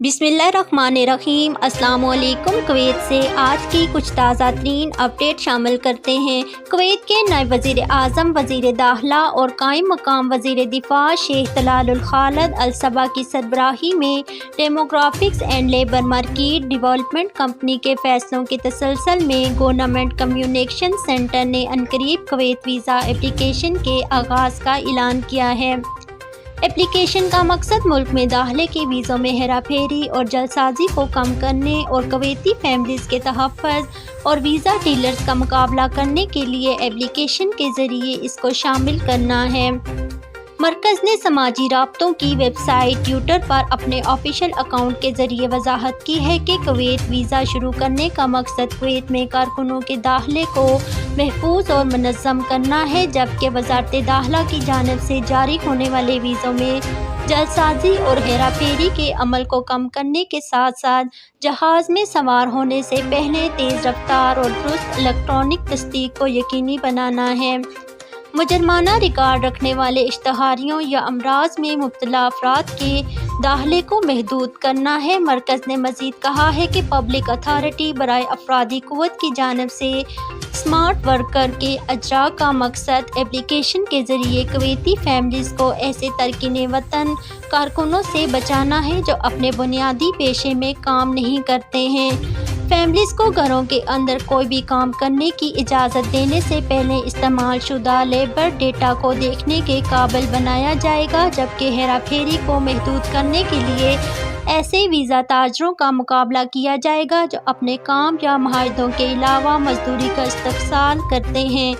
बिस्मिल्लाहिर्रहमानिर्रहीम। अस्सलाम वालेकुम। कुवैत से आज की कुछ ताज़ा तरीन अपडेट शामिल करते हैं। कुवैत के नायब वज़ीर आज़म, वज़ीर दाखिला और कायम मकाम वज़ीर दिफा शेख तलाल अल खालिद अल सबा की सरबराही में demographics and labour market development company के फैसलों के तसलसल में गवर्नमेंट कम्युनिकेशन सेंटर ने अनकरीब कुवैत वीज़ा एप्लीकेशन के आगाज़ का ऐलान किया है। एप्लीकेशन का मकसद मुल्क में दाखिले के वीज़ों में हेरा फेरी और जलसाजी को कम करने और कुवैती फैमिलीज़ के तहफ़्फ़ुज़ और वीज़ा डीलर्स का मुकाबला करने के लिए एप्लीकेशन के ज़रिए इसको शामिल करना है। मरकज़ ने समाजी राब्तों की वेबसाइट ट्विटर पर अपने ऑफिशियल अकाउंट के ज़रिए वजाहत की है कि कुवैत वीज़ा शुरू करने का मकसद कुवैत में कारकुनों के दाखिले को महफूज और मुनज़्ज़म करना है, जबकि वज़ारत दाखिला की जानिब से जारी होने वाले वीज़ों में जलसाजी और हेरा फेरी के अमल को कम करने के साथ साथ जहाज़ में सवार होने से पहले तेज़ रफ्तार और दुरुस्त इलेक्ट्रॉनिक तस्दीक को यकीनी बनाना है। मुजरमाना रिकॉर्ड रखने वाले इश्तहारियों या अमराज में मुब्तला अफराद के दाखिले को महदूद करना है। मरकज़ ने मज़ीद कहा है कि पब्लिक अथॉरिटी बराए अफरादी क़ुव्वत की जानिब से स्मार्ट वर्कर के अजरा का मकसद एप्लीकेशन के ज़रिए कुवैती फैमिलीज़ को ऐसे तारकीन वतन कारकुनों से बचाना है जो अपने बुनियादी पेशे में काम नहीं करते हैं। फैमिलीज़ को घरों के अंदर कोई भी काम करने की इजाज़त देने से पहले इस्तेमाल शुदा लेबर डेटा को देखने के काबिल बनाया जाएगा, जबकि हेरा फेरी को महदूद करने के लिए ऐसे वीज़ा ताजरों का मुकाबला किया जाएगा जो अपने काम या मुआहदों के अलावा मजदूरी का इस्तेमाल करते हैं।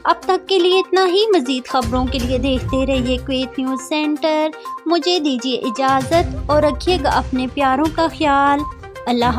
अब तक के लिए इतना ही। मज़ीद ख़बरों के लिए देखते रहिए कुवैत न्यूज़ सेंटर। मुझे दीजिए इजाज़त और रखिएगा अपने प्यारों का ख्याल। अल्लाह।